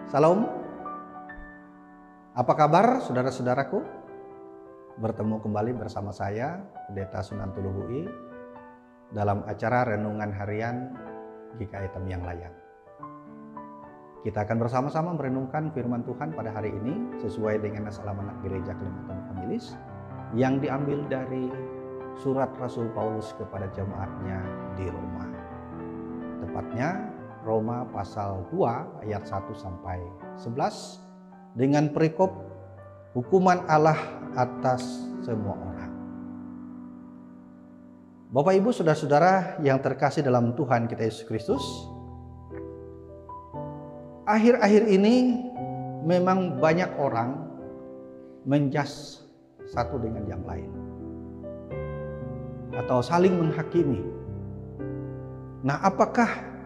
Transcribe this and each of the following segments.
Salam. Apa kabar saudara-saudaraku? Bertemu kembali bersama saya, Pendeta Sunan Tuluh UI, dalam acara Renungan Harian GKI Tamiang Layang. Kita akan bersama-sama merenungkan firman Tuhan pada hari ini sesuai dengan Nas Alam-Anak Gereja Kalimantan Evangelis yang diambil dari surat Rasul Paulus kepada jemaatnya di Roma. Tepatnya Roma pasal 2 ayat 1 sampai 11 dengan perikop hukuman Allah atas semua orang. Bapak Ibu saudara-saudara yang terkasih dalam Tuhan kita Yesus Kristus, akhir-akhir ini memang banyak orang menjas satu dengan yang lain atau saling menghakimi. Nah, apakah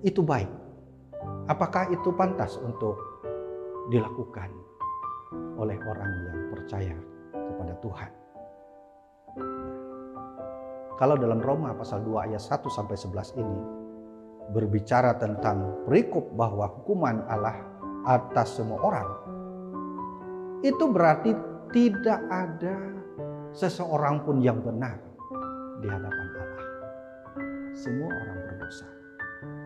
itu baik? Apakah itu pantas untuk dilakukan oleh orang yang percaya kepada Tuhan? Kalau dalam Roma pasal 2 ayat 1 sampai 11 ini berbicara tentang perikop bahwa hukuman Allah atas semua orang, itu berarti tidak ada seseorang pun yang benar di hadapan Allah. Semua orang berdosa.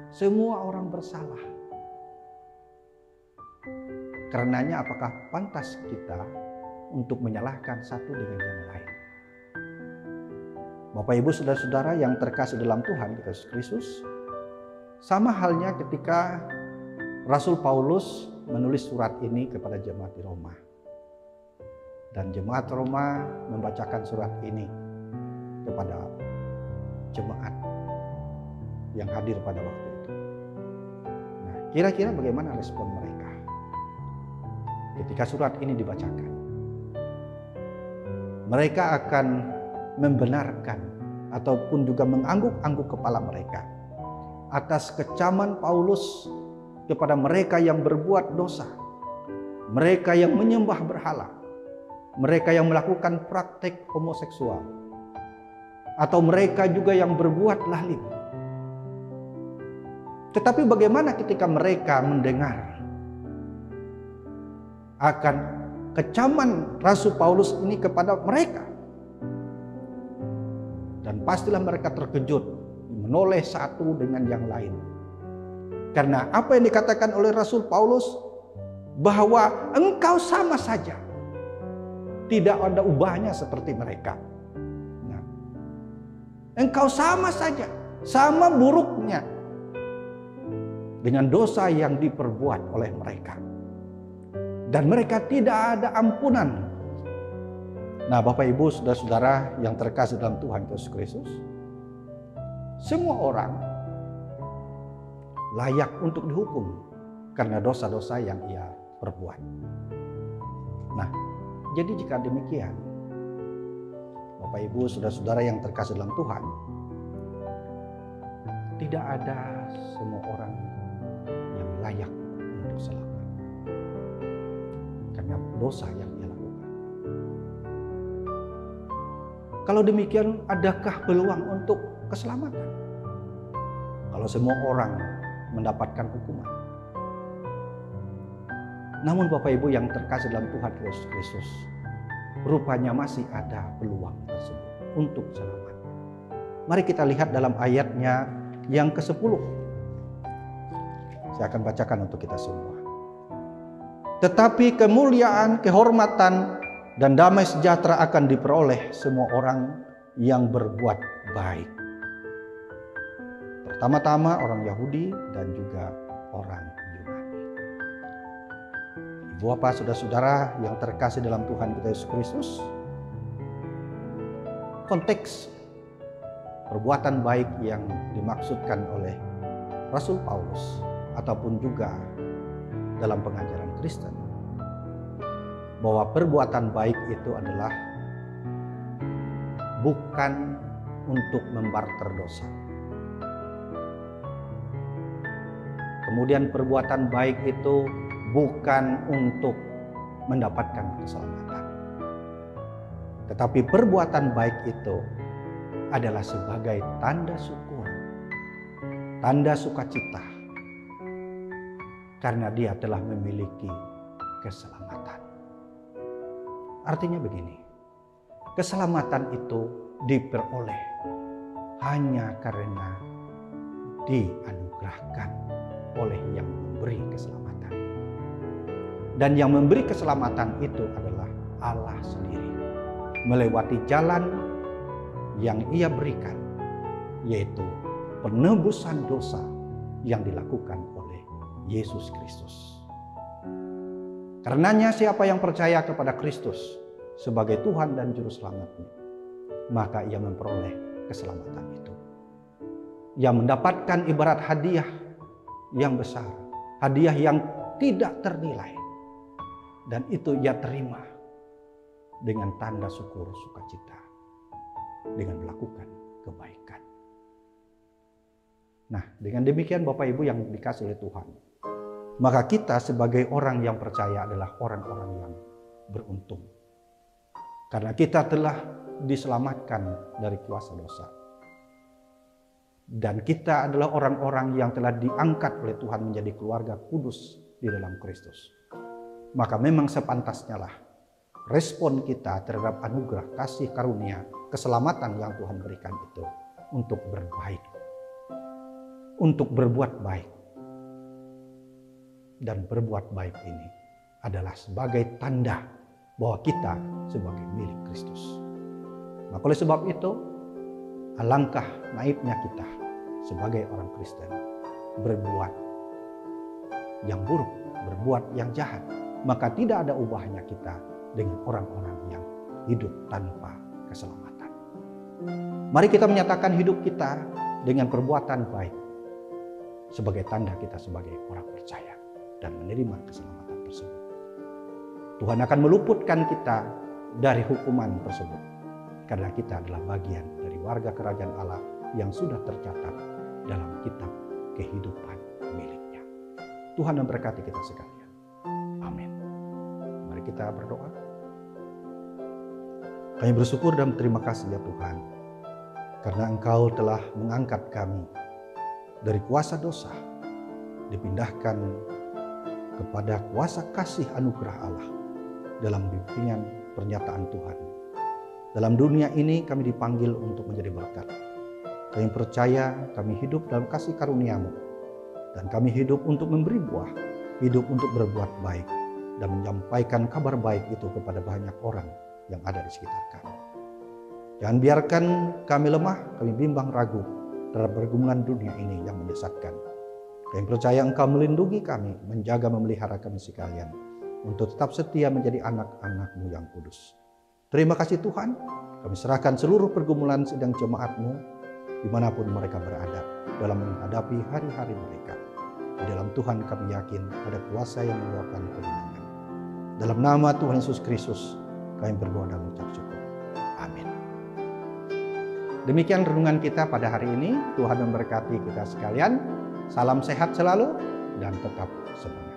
Semua orang bersalah. Karenanya apakah pantas kita untuk menyalahkan satu dengan yang lain? Bapak Ibu saudara-saudara yang terkasih dalam Tuhan kita Yesus Kristus, sama halnya ketika Rasul Paulus menulis surat ini kepada jemaat di Roma. Dan jemaat Roma membacakan surat ini kepada jemaat yang hadir pada waktu itu. Nah, kira-kira bagaimana respon mereka ketika surat ini dibacakan? Mereka akan membenarkan ataupun juga mengangguk-angguk kepala mereka atas kecaman Paulus kepada mereka yang berbuat dosa, mereka yang menyembah berhala, mereka yang melakukan praktek homoseksual, atau mereka juga yang berbuat lalim. Tetapi bagaimana ketika mereka mendengar akan kecaman Rasul Paulus ini kepada mereka? Dan pastilah mereka terkejut, menoleh satu dengan yang lain. Karena apa yang dikatakan oleh Rasul Paulus, bahwa engkau sama saja, tidak ada ubahnya seperti mereka. Nah, engkau sama saja, sama buruknya dengan dosa yang diperbuat oleh mereka. Dan mereka tidak ada ampunan. Nah, Bapak Ibu saudara-saudara yang terkasih dalam Tuhan Yesus Kristus, semua orang layak untuk dihukum karena dosa-dosa yang ia perbuat. Nah, jadi jika demikian, Bapak Ibu saudara-saudara yang terkasih dalam Tuhan, tidak ada semua orang yang layak untuk selamat karena dosa yang ia lakukan. Kalau demikian, adakah peluang untuk keselamatan kalau semua orang mendapatkan hukuman? Namun Bapak Ibu yang terkasih dalam Tuhan Yesus Kristus, rupanya masih ada peluang tersebut untuk selamat. Mari kita lihat dalam ayatnya yang ke-10. Saya akan bacakan untuk kita semua. Tetapi kemuliaan, kehormatan, dan damai sejahtera akan diperoleh semua orang yang berbuat baik. Pertama-tama orang Yahudi dan juga orang Yunani. Ibu bapak saudara-saudara yang terkasih dalam Tuhan kita Yesus Kristus, konteks perbuatan baik yang dimaksudkan oleh Rasul Paulus ataupun juga dalam pengajaran Kristen, bahwa perbuatan baik itu adalah bukan untuk membarter dosa. Kemudian perbuatan baik itu bukan untuk mendapatkan keselamatan. Tetapi perbuatan baik itu adalah sebagai tanda syukur, tanda sukacita karena dia telah memiliki keselamatan. Artinya begini, keselamatan itu diperoleh hanya karena dianugerahkan oleh yang memberi keselamatan. Dan yang memberi keselamatan itu adalah Allah sendiri, melewati jalan yang Ia berikan, yaitu penebusan dosa yang dilakukan oleh Yesus Kristus. Karenanya siapa yang percaya kepada Kristus sebagai Tuhan dan Juru Selamatnya, maka ia memperoleh keselamatan itu. Ia mendapatkan ibarat hadiah yang besar, hadiah yang tidak ternilai. Dan itu ia terima dengan tanda syukur sukacita, dengan melakukan kebaikan. Nah, dengan demikian Bapak Ibu yang dikasihi oleh Tuhan, maka kita sebagai orang yang percaya adalah orang-orang yang beruntung. Karena kita telah diselamatkan dari kuasa dosa. Dan kita adalah orang-orang yang telah diangkat oleh Tuhan menjadi keluarga kudus di dalam Kristus. Maka memang sepantasnya lah respon kita terhadap anugerah, kasih karunia, keselamatan yang Tuhan berikan itu untuk berbaik. Untuk berbuat baik. Dan berbuat baik ini adalah sebagai tanda bahwa kita sebagai milik Kristus. Maka oleh sebab itu, alangkah naifnya kita sebagai orang Kristen berbuat yang buruk, berbuat yang jahat. Maka tidak ada ubahnya kita dengan orang-orang yang hidup tanpa keselamatan. Mari kita menyatakan hidup kita dengan perbuatan baik sebagai tanda kita sebagai orang percaya dan menerima keselamatan tersebut. Tuhan akan meluputkan kita dari hukuman tersebut karena kita adalah bagian dari warga kerajaan Allah yang sudah tercatat dalam kitab kehidupan miliknya. Tuhan memberkati kita sekalian. Amin. Mari kita berdoa. Kami bersyukur dan berterima kasih ya Tuhan, karena Engkau telah mengangkat kami dari kuasa dosa, dipindahkan kepada kuasa kasih anugerah Allah dalam bimbingan pernyataan Tuhan. Dalam dunia ini kami dipanggil untuk menjadi berkat. Kami percaya kami hidup dalam kasih karunia-Mu, dan kami hidup untuk memberi buah, hidup untuk berbuat baik, dan menyampaikan kabar baik itu kepada banyak orang yang ada di sekitar kami. Jangan biarkan kami lemah, kami bimbang ragu terhadap pergumulan dunia ini yang menyesatkan. Kami percaya Engkau melindungi kami, menjaga, memelihara kami sekalian, untuk tetap setia menjadi anak-anak-Mu yang kudus. Terima kasih Tuhan, kami serahkan seluruh pergumulan sidang jemaat-Mu, dimanapun mereka berada, dalam menghadapi hari-hari mereka. Di dalam Tuhan kami yakin ada kuasa yang mengeluarkan kemenangan. Dalam nama Tuhan Yesus Kristus, kami berdoa dan mengucap syukur. Amin. Demikian renungan kita pada hari ini. Tuhan memberkati kita sekalian. Salam sehat selalu dan tetap semangat.